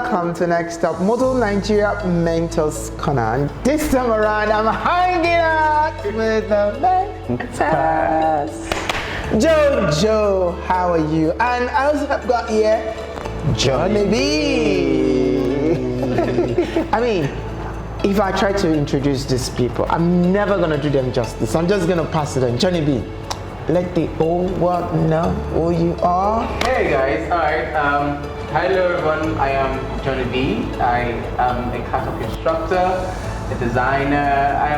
welcome to Next Up Model Nigeria Mentors Corner. And this time around, I'm hanging out with the mentors. Jojo, how are you? And I also have got here Johny B. I mean, if I try to introduce these people, I'm never going to do them justice. I'm just going to pass it on. Johny B, let the old world know who you are. Hey guys, alright. Hello everyone, I am Johny B. I am a catwalk instructor, a designer. I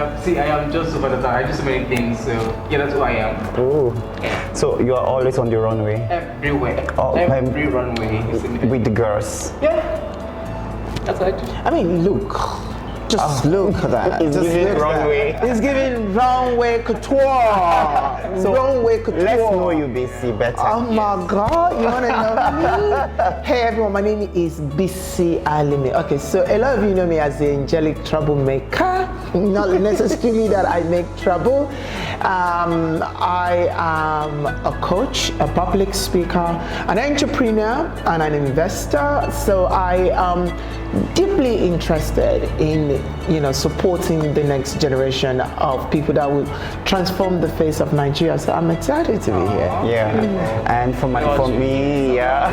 am just super designer. I do so many things, so yeah, that's who I am. Oh, so you are always on the runway? Everywhere. Every runway. With the girls? Yeah, that's what I do. I mean, look. Just look at that. It's giving runway. It's giving runway couture. So runway couture. Let's know you, Bisi, better. Oh my God, you want to know me? Hey everyone, my name is Bisi alimi. Okay, so a lot of you know me as the angelic troublemaker. Not necessarily that I make trouble. I am a coach, a public speaker, an entrepreneur, and an investor. So I am deeply interested in supporting the next generation of people that will transform the face of Nigeria. So I'm excited to be here. Yeah, and for me, yeah.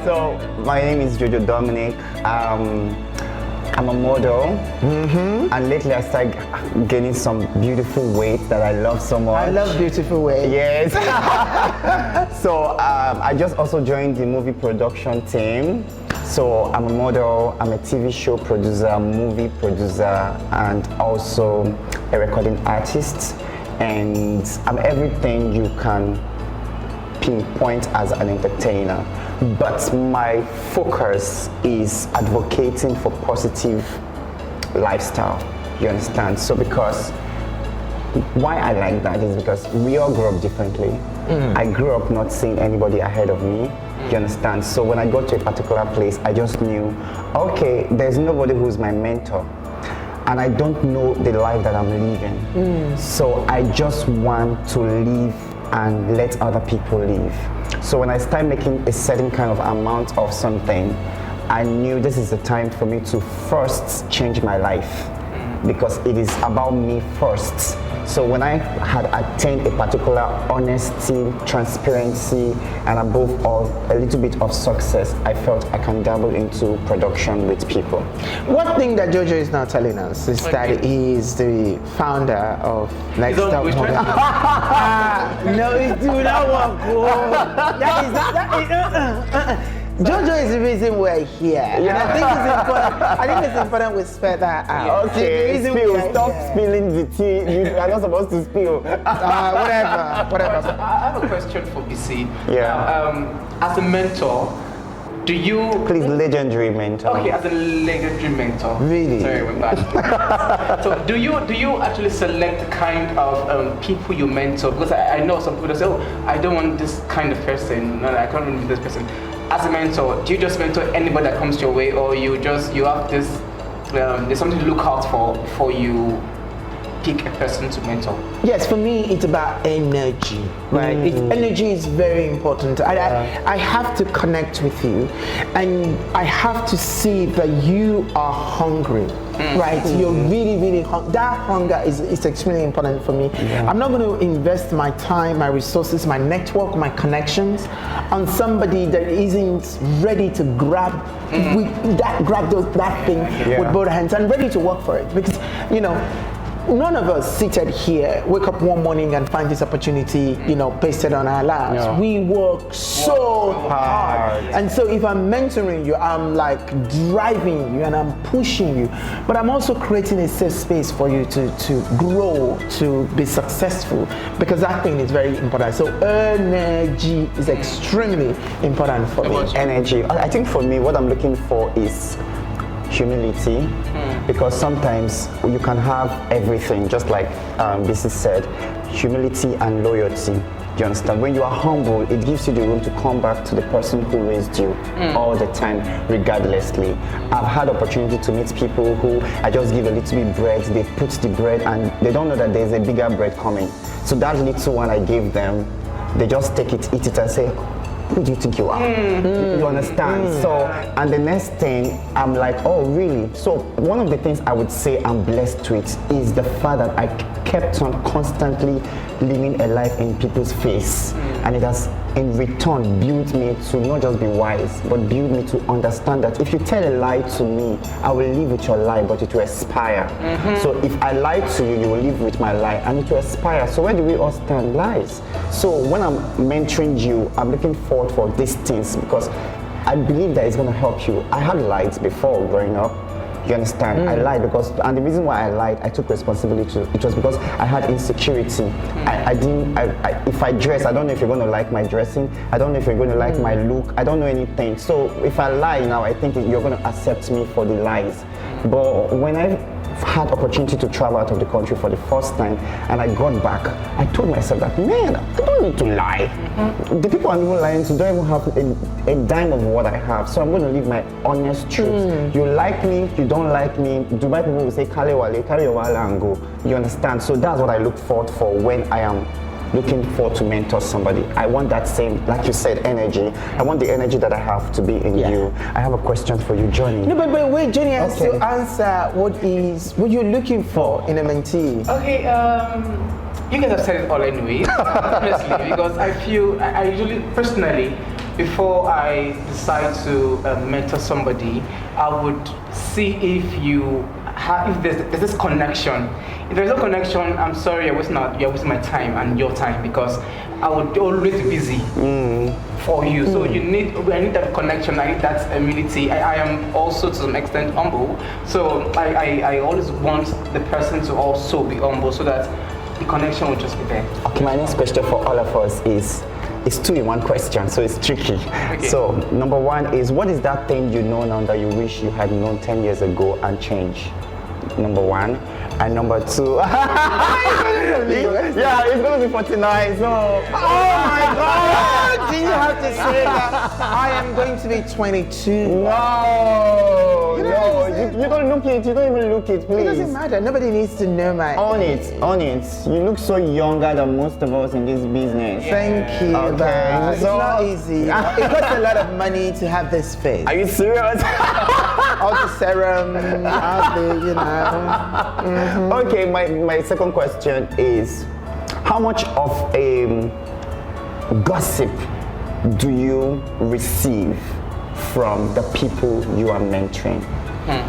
So my name is Jojo Dominic. I'm a model, and lately I started gaining some beautiful weight that I love so much. I love beautiful weight. Yes. So I just also joined the movie production team. So I'm a model, I'm a TV show producer, movie producer, and also a recording artist. And I'm everything you can pinpoint as an entertainer. But my focus is advocating for positive lifestyle, you understand? So because why I like that is because we all grew up differently. I grew up not seeing anybody ahead of me, you understand? So when I got to a particular place, I just knew, okay, there's nobody who's my mentor. And I don't know the life that I'm living. So I just want to live and let other people live. So when I started making a certain kind of amount of something, I knew this is the time for me to first change my life, because it is about me first. So when I had attained a particular honesty, transparency, and above all, a little bit of success, I felt I can dabble into production with people. One thing that Jojo is now telling us is that he is the founder of Next Up Model. No, it do not work. Jojo is the reason we're here. And I think it's important. I think it's important we spell that out. Okay, stop spilling the tea. You are not supposed to spill. Whatever. So I have a question for BC. Yeah. As a mentor, do you... Please, legendary mentor. Okay, as a legendary mentor. Really? Sorry, we're back. So do you actually select the kind of people you mentor? Because I know some people that say, oh, I don't want this kind of person. No, I can't really be this person. As a mentor, do you just mentor anybody that comes your way, or you have this, there's something to look out for before you pick a person to mentor? Yes, for me, it's about energy, right? Energy is very important. I have to connect with you, and I have to see that you are hungry, right? You're really hungry. That hunger is extremely important for me. I'm not going to invest my time, my resources, my network, my connections on somebody that isn't ready to grab that thing with both hands and ready to work for it, because none of us seated here wake up one morning and find this opportunity, pasted on our laps. No. We work so hard. And so if I'm mentoring you, I'm like driving you and I'm pushing you, but I'm also creating a safe space for you to grow, to be successful, because that thing is very important. So energy is extremely important for me. Energy. I think for me, what I'm looking for is humility, because sometimes you can have everything, just like Bisi said, humility and loyalty. You understand? When you are humble, it gives you the room to come back to the person who raised you all the time, regardlessly. I've had opportunity to meet people who I just give a little bit bread, they put the bread and they don't know that there's a bigger bread coming. So that little one I gave them, they just take it, eat it and say, who do you think you are? You understand? So, and the next thing, I'm like, oh, really? So, one of the things I would say I'm blessed with is the fact that I kept on constantly living a life in people's face. And it has, in return, built me to not just be wise, but built me to understand that if you tell a lie to me, I will live with your lie, but it will expire. So if I lie to you, you will live with my lie, and it will expire. So where do we all stand? Lies. So when I'm mentoring you, I'm looking forward for these things because I believe that it's going to help you. I had lies before growing up. You understand? I lied because, and the reason why I lied, I took responsibility. It was because I had insecurity. If I dress, I don't know if you're going to like my dressing. I don't know if you're going to like my look. I don't know anything. So if I lie now, I think you're going to accept me for the lies. But when I had opportunity to travel out of the country for the first time and I got back, I told myself that, man, I don't need to lie. The people I'm even lying to don't even have a dime of what I have. So I'm going to live my honest truth. You like me, you don't like me. Dubai people will say, Kale wale, carry your wala and go. You understand? So that's what I look forward for when I am looking forward to mentor somebody. I want that same, like you said, energy. I want the energy that I have to be in you. I have a question for you, Johnny. No, but wait, Johnny has to answer what you're looking for in a mentee. Okay, you guys have said it all anyway, honestly, because I feel, I usually, personally, before I decide to mentor somebody, I would see if there's this connection. If there's no connection, I'm sorry, you're wasting my time and your time because I would always be busy for you. So I need that connection, I need that immunity. I am also to some extent humble. So I always want the person to also be humble so that the connection will just be there. Okay, my next question for all of us is, it's 2 in 1 question, so it's tricky. Okay. So number 1 is, what is that thing you know now that you wish you had known 10 years ago and changed? Number 1. And number 2, yeah, it's going to be 49. So, oh my God! Do you have to say that? I am going to be 22. No, you don't look it. You don't even look it, please. It doesn't matter. Nobody needs to know my. On it. You look so younger than most of us in this business. Thank you. Okay, it's not easy. It costs a lot of money to have this face. Are you serious? All the serum, all the, you know. Okay, my second question is, how much of a gossip do you receive from the people you are mentoring?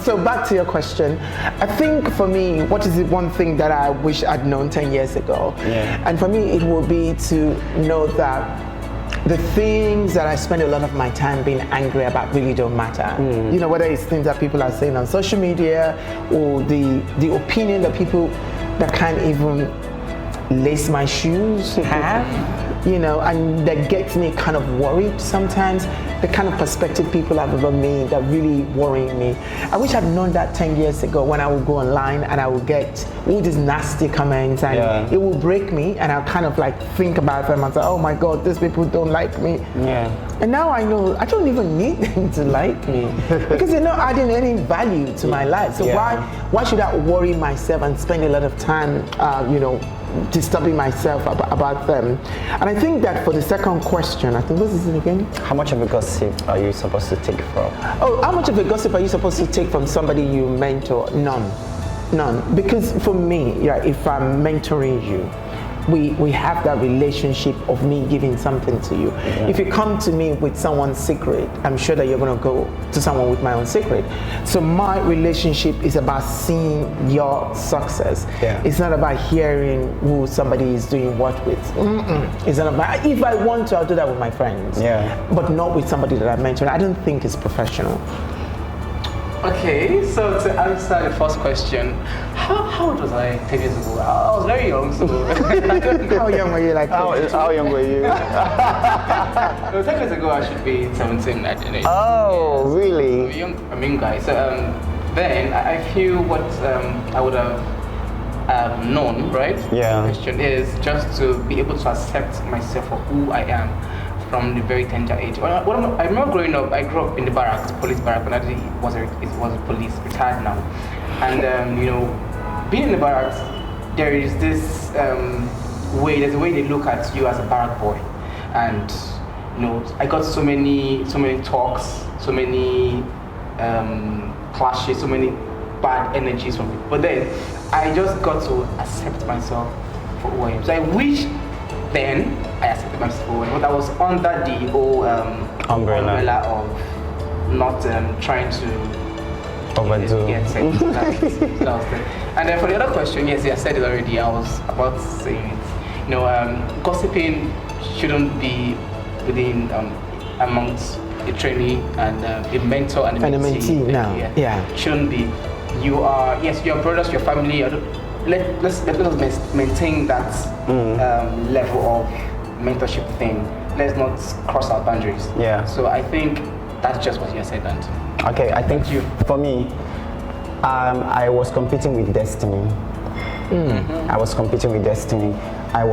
So back to your question, I think for me, what is the one thing that I wish I'd known 10 years ago? Yeah. And for me, it would be to know that the things that I spend a lot of my time being angry about really don't matter. You know, whether it's things that people are saying on social media or the opinion that people that can't even lace my shoes have, you know, and that gets me kind of worried sometimes. The kind of perspective people have about me that really worrying me. I wish I'd known that 10 years ago when I would go online and I would get all these nasty comments and it will break me and I'll kind of like think about them and say, oh my God, these people don't like me. Yeah. And now I know I don't even need them to like me because they're not adding any value to my life. So why should I worry myself and spend a lot of time, you know, disturbing myself about them? And I think that for the second question, I think, what is it again? How much of a gossip are you supposed to take from? Oh, how much of a gossip are you supposed to take from somebody you mentor? None. Because for me, if I'm mentoring you, we have that relationship of me giving something to you. If you come to me with someone's secret, I'm sure that you're going to go to someone with my own secret. So my relationship is about seeing your success. It's not about hearing who somebody is doing what with. It's not about, if I want to, I'll do that with my friends. But not with somebody that I mentor. I don't think it's professional. Okay, so to answer the first question, how old was I 10 years ago? I was very young, so... How young were you? Like how young were you? No, 10 years ago I should be 17 at the age. Oh, really? I'm young guy. So then I feel what I would have known, right? Yeah. The question is just to be able to accept myself for who I am from the very tender age. I remember growing up, I grew up in the barracks, police barracks, and actually it was a police, retired now. And you know, being in the barracks, there is this there's a way they look at you as a barrack boy. And I got so many talks, so many clashes, so many bad energies from people. But then I just got to accept myself for who I am. So I wish then I accepted myself for who I am, but I was under the whole umbrella of not trying to overdo. Yes, that was it. And then for the other question, yes, I said it already. I was about to say it. Gossiping shouldn't be within amongst a trainee and a mentor and a mentee. Now. Yeah. Shouldn't be. You are your brothers, your family. Let's maintain that level of mentorship thing. Let's not cross our boundaries. Yeah. So I think that's just what you said, and okay, I think for me, I was competing with destiny. I was competing with destiny. I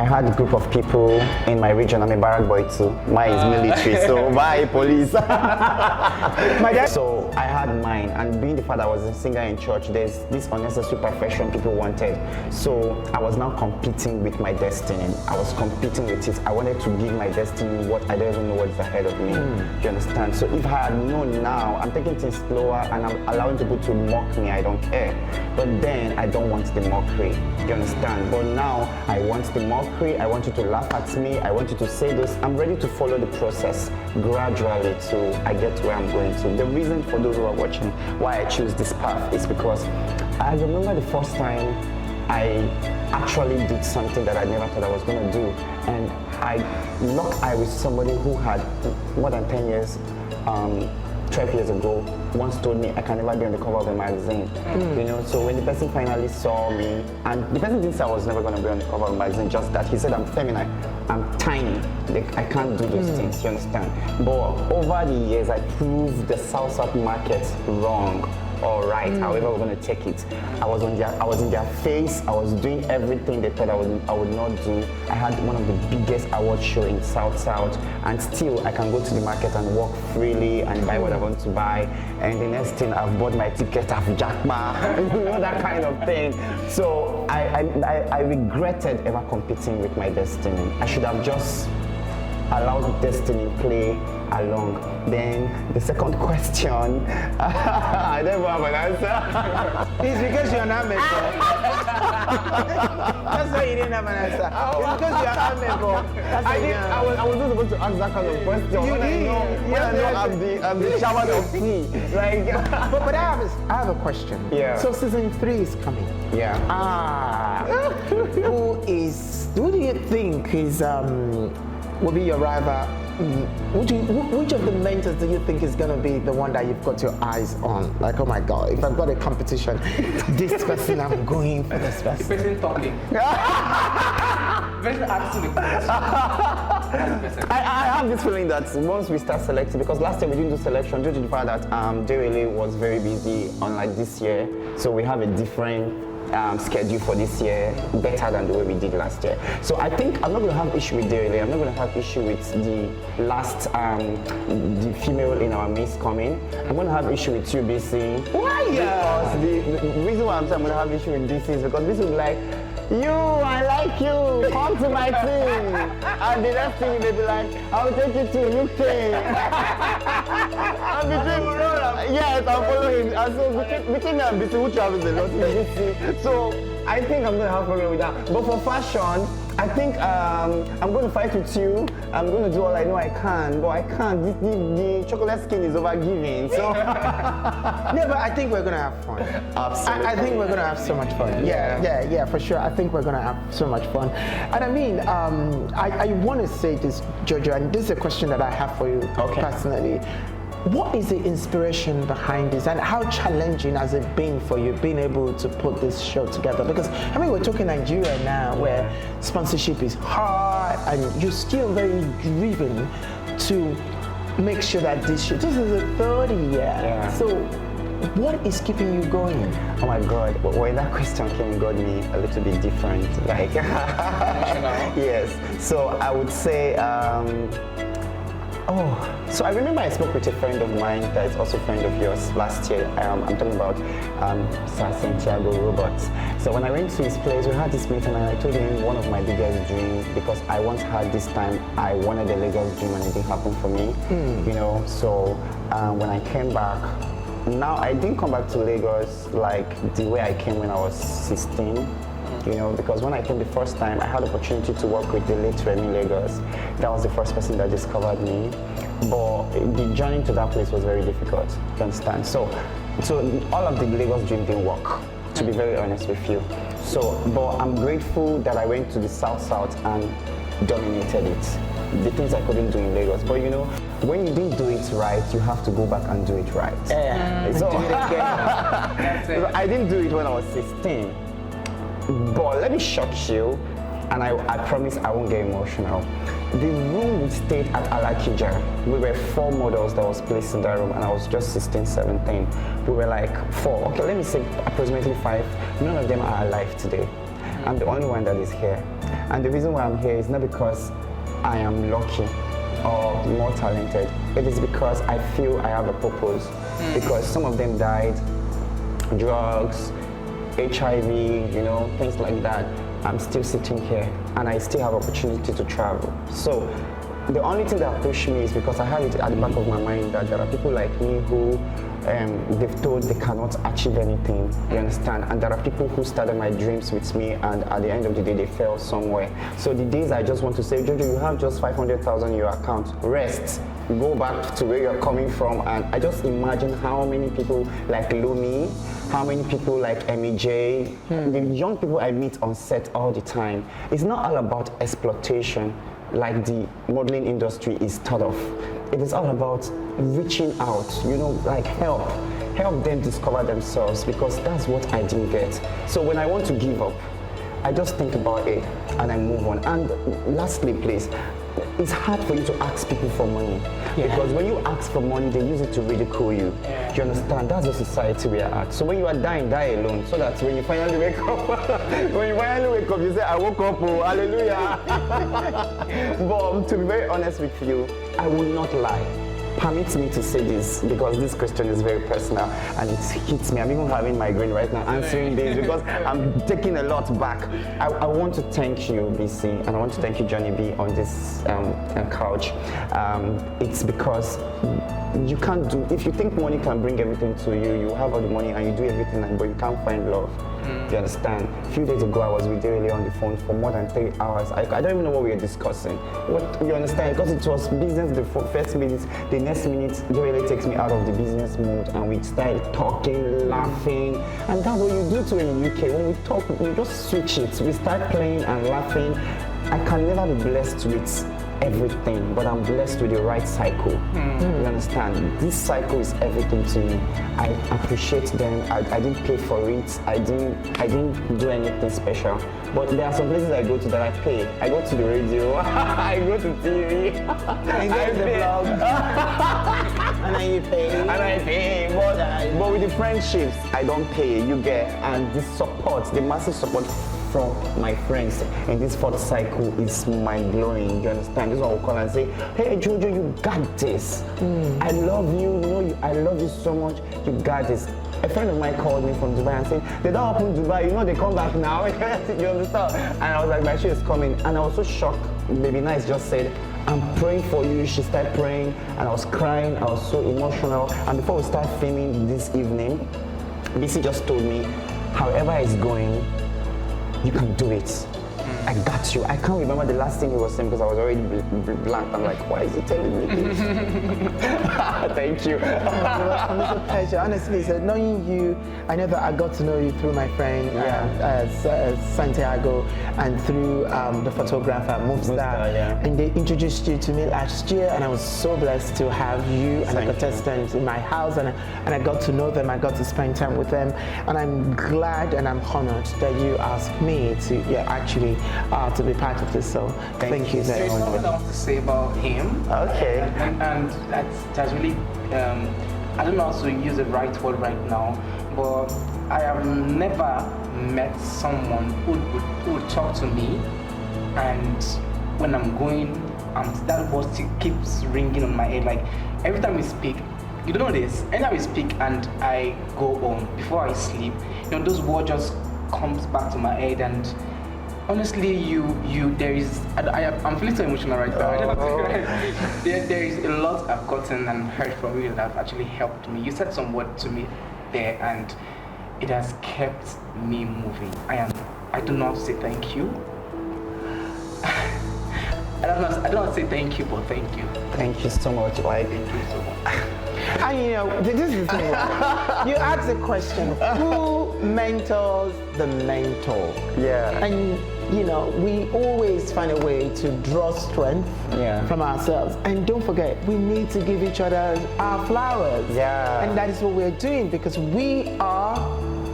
had a group of people in my region. I'm a barrack boy too. Mine is military, so bye police. So I had mine, and being the fact that I was a singer in church, there's this unnecessary perfection people wanted. So I was now competing with my destiny. I was competing with it. I wanted to give my destiny what I don't even know what's ahead of me. Do you understand? So if I had known now, I'm taking things slower and I'm allowing people to mock me. I don't care. But then I don't want the mockery. You understand? But now I want the mockery. I want you to laugh at me. I want you to say this. I'm ready to follow the process gradually till I get to where I'm going to. The reason for those who are watching why I choose this path is because I remember the first time I actually did something that I never thought I was going to do, and I locked eye with somebody who had more than 10 years 12 years ago, once told me I can never be on the cover of a magazine. So when the person finally saw me, and the person didn't say I was never going to be on the cover of a magazine, just that he said I'm feminine, I'm tiny, I can't do those things, you understand? But over the years, I proved the South market wrong. All right, however we're going to take it. I was in their face. I was doing everything they thought I would not do. I had one of the biggest award show in South, and still I can go to the market and walk freely and buy what I want to buy. And the next thing, I've bought my ticket, I've jackpot, that kind of thing. So I regretted ever competing with my destiny. I should have just allowed destiny play along. Then the second question, I don't have an answer. It's because you're not mentor. That's why you didn't have an answer. It's because you're not mentor. I was not supposed to ask that kind of question. You did. I'm the shower of tea. Like, but I have a question. Yeah. So season 3 is coming. Yeah. Who do you think is will be your rival? Which of the mentors do you think is going to be the one that you've got your eyes on? Like, oh my God, if I've got a competition, this person, I'm going for this person. The person talking. Person asking the question. I have this feeling that once we start selecting, because last year we didn't do selection due to the fact that Derele was very busy, unlike this year. So we have a different schedule for this year, better than the way we did last year. So I think I'm not going to have issue with Derele. I'm not going to have issue with the last, the female in our midst coming. I'm going to have issue with you, Bisi. Why? Because the reason why I'm saying I'm going to have issue with Bisi is because Bisi will be like, I like you, come to my team. And the next thing they'll be like, I'll take you to UK. And yes, I'm following. And so between them, Bisi, who travels a lot in Bisi. So I think I'm going to have a problem with that. But for fashion, I think I'm going to fight with you. I'm going to do all I know I can, but I can't. The chocolate skin is overgiving. So no, but I think we're going to have fun. Absolutely. I think we're going to have so much fun. Yeah, for sure. I think we're going to have so much fun. And I mean, I want to say this, Jojo, and this is a question that I have for you personally. What is the inspiration behind this, and how challenging has it been for you being able to put this show together? Because I mean, we're talking Nigeria now, where sponsorship is hard, and you're still very driven to make sure that this is the 3rd year. Yeah. So, what is keeping you going? Oh my God! When that question came, got me a little bit different. Like, yes. So I would say. So I remember I spoke with a friend of mine that is also a friend of yours last year. I'm talking about Sir Santiago Roberts. So when I went to his place, we had this meeting and I told him one of my biggest dreams, because I once had this time, I wanted a Lagos dream and it didn't happen for me. You know, so when I came back, now I didn't come back to Lagos like the way I came when I was 16. You know, because when I came the first time, I had the opportunity to work with the late Remy Lagos. That was the first person that discovered me. But the journey to that place was very difficult, you understand? So all of the Lagos dream didn't work, to be very honest with you. But I'm grateful that I went to the South and dominated it. The things I couldn't do in Lagos. But you know, when you didn't do it right, you have to go back and do it right. So, Do it again. That's it. I didn't do it when I was 16. But let me shock you, and I promise I won't get emotional. The room we stayed at Alakija, we were 4 models that was placed in that room, and I was just 16, 17. We were like 4, okay, let me say approximately 5. None of them are alive today. I'm the only one that is here. And the reason why I'm here is not because I am lucky or more talented. It is because I feel I have a purpose. Because some of them died, drugs, HIV, you know, things like that. I'm still sitting here and I still have opportunity to travel. So the only thing that pushed me is because I have it at the back of my mind that there are people like me who they've told they cannot achieve anything, you understand? And there are people who started my dreams with me and at the end of the day they fell somewhere. So the days I just want to say, Jojo, you have just 500,000 in your account, rest. Go back to where you're coming from, and I just imagine how many people like Lumi, how many people like MEJ, the young people I meet on set all the time. It's not all about exploitation like the modeling industry is thought of. It is all about reaching out, you know, like help them discover themselves, because that's what I didn't get. So when I want to give up, I just think about it and I move on. And lastly, please, it's hard for you to ask people for money, because when you ask for money, they use it to ridicule you. Do you understand? That's the society we are at. So when you are dying, die alone, so that when you finally wake up, you say, I woke up, oh, hallelujah. But to be very honest with you, I will not lie. Permit me to say this, because this question is very personal and it hits me. I'm even having migraine right now answering this, because I'm taking a lot back. I want to thank you, Bisi, and I want to thank you, Johny B, on this couch. It's because you can't do, if you think money can bring everything to you, you have all the money and you do everything, but you can't find love. You understand? A few days ago, I was with Dele on the phone for more than 3 hours. I don't even know what we were discussing. What you understand? Because it was business the first minute, the next minute, Dele takes me out of the business mood and we started talking, laughing. And that's what you do to in the UK. When we talk, we just switch it. We start playing and laughing. I can never be blessed with everything, but I'm blessed with the right cycle. You understand? This cycle is everything to me. I appreciate them. I didn't pay for it. I didn't do anything special. But there are some places I go to that I pay. I go to the radio. I go to TV. I go to the blog. And then you pay. And I pay. But with the friendships, I don't pay. You get, and the support, the massive support from my friends in this 4th cycle is mind-blowing. You understand? This is what we'll call and say, hey Jojo, you got this. I love you, I love you so much, you got this. A friend of mine called me from Dubai and said, they don't open Dubai, you know they come back now. You understand? And I was like, my show is coming. And I was so shocked. Baby Nice just said, I'm praying for you. She started praying and I was crying. I was so emotional. And before we start filming this evening, Bisi just told me, however it's going, you can do it. I got you. I can't remember the last thing he was saying because I was already blank. I'm like, why is he telling me this? Thank you. It's a pleasure. Honestly, so knowing you, I know that I got to know you through my friend Santiago and through the photographer Movstar, and they introduced you to me last year, and I was so blessed to have you and a contestant in my house, and I got to know them. I got to spend time with them, and I'm glad and I'm honored that you asked me to be part of this. So thank you very There's much. something I want to say about him. Okay. And that's really, I don't know how to use the right word right now, but I have never met someone who would talk to me, and when I'm going that word still keeps ringing on my head. Like every time we speak, you don't know this. Anytime we speak and I go home before I sleep, those words just comes back to my head. And honestly, I'm feeling so emotional right now. I don't know what to say. There is a lot I've gotten and heard from you that have actually helped me. You said some word to me there, and it has kept me moving. I do not say thank you. I don't want to say thank you, but thank you. Thank you so much. Like, Thank you so much. And this is the thing. You ask the question, who mentors the mentor? Yeah. And we always find a way to draw strength from ourselves. And don't forget, we need to give each other our flowers. Yeah. And that is what we're doing, because we are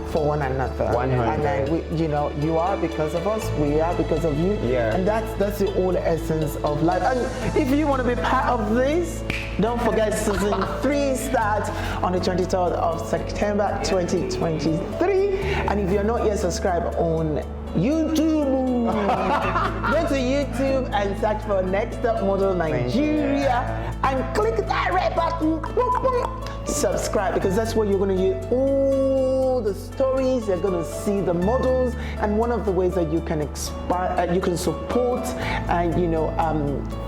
for one another. 100. And then you are because of us, we are because of you. Yeah. And that's the whole essence of life. And if you want to be part of this, don't forget season 3 starts on the 23rd of September 2023. And if you're not yet subscribed on YouTube, go to YouTube and search for Next Up Model Nigeria and click that red button. Subscribe, because that's where you're going to hear all the stories. You're going to see the models, and one of the ways that you can you can support and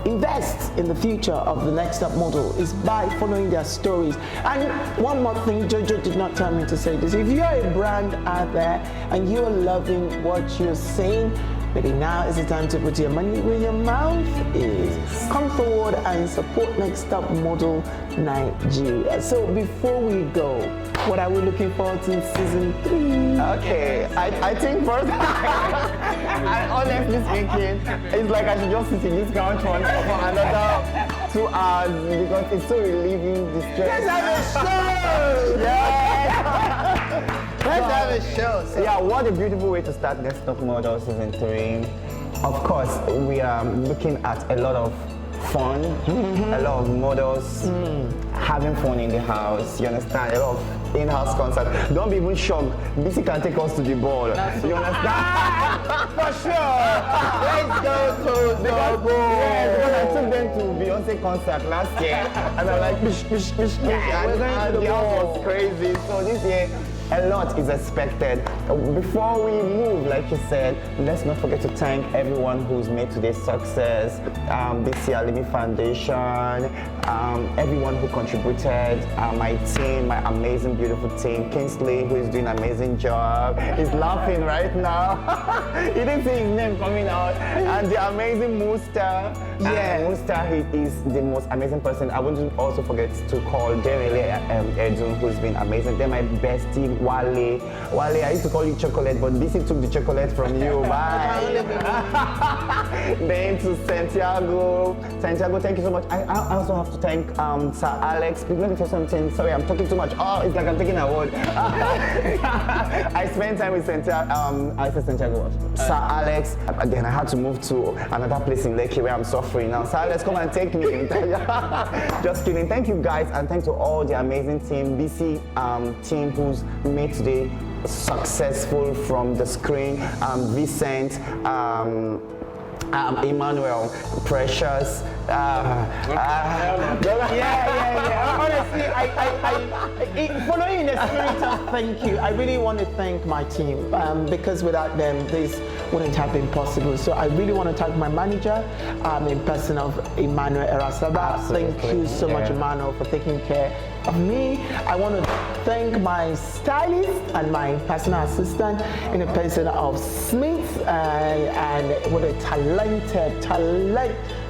invest in the future of the Next Up Model is by following their stories. And one more thing, Jojo did not tell me to say this. If you're a brand out there and you're loving what you're saying, maybe now is the time to put your money where your mouth is. Come forward and support Next Up Model Nigeria. So before we go, what are we looking forward to in season 3? Okay, I think first, I honestly speaking, it's like I should just sit in this couch for another 2 hours, because it's so relieving the stress. Let's have a show! Let's have a show. So. Yeah, what a beautiful way to start Next Up Model season 3. Of course, we are looking at a lot of fun, a lot of models having fun in the house. You understand? A lot of in-house concert. Don't be even shocked. Bisi can take us to the ball. You understand? For sure. Let's go to the ball. Yeah, because I took them to Beyonce concert last year, and I'm like, pish, pish, pish, pish, we're going to the house ball. was crazy. So this year, a lot is expected. Before we move, like you said, let's not forget to thank everyone who's made today's success. Bisi Alimi Foundation, everyone who contributed, my team, my amazing, beautiful team, Kingsley, who is doing an amazing job. He's laughing right now. He didn't see his name coming out. And the amazing Musta. Yeah. Musta, he is the most amazing person. I want to also forget to call Derele Edun, who's been amazing. They're my bestie, Wale. Wale, I used to call you chocolate, but Bisi took the chocolate from you. Bye. Then to Santiago. Santiago, thank you so much. I also have to thank Sir Alex. Please let me say something. Sorry, I'm talking too much. Oh, it's like I'm taking an award. I spent time with Santiago. I said Santiago. Sir Alex. Then I had to move to another place in Lekki where I'm suffering now. Sir Alex, come and take me. Just kidding. Thank you guys, and thanks to all the amazing team, Bisi team who's made today successful from the screen. Vincent, Emmanuel, Precious. Honestly, following in the spirit of thank you, I really want to thank my team, because without them, this wouldn't have been possible. So I really want to thank my manager, in person of Emmanuel Erasaba. Thank you so much, Emmanuel, for taking care of me. I want to thank my stylist and my personal assistant in the person of Smith, and what a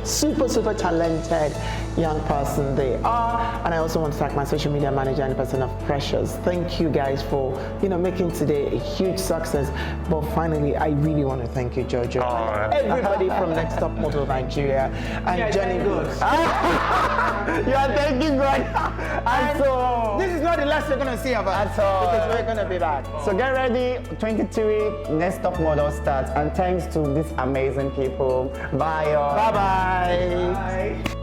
super talented young person they are. And I also want to thank my social media manager and the person of Precious. Thank you guys for making today a huge success. But finally, I really want to thank you, Jojo, and everybody from Next Up Model Nigeria and Johny B. You are thanking God. And so this is not the last you're gonna see of us, because we're gonna be back. So get ready, 23 Next Up Model starts, and thanks to these amazing people. Bye, y'all. Bye-bye. Bye.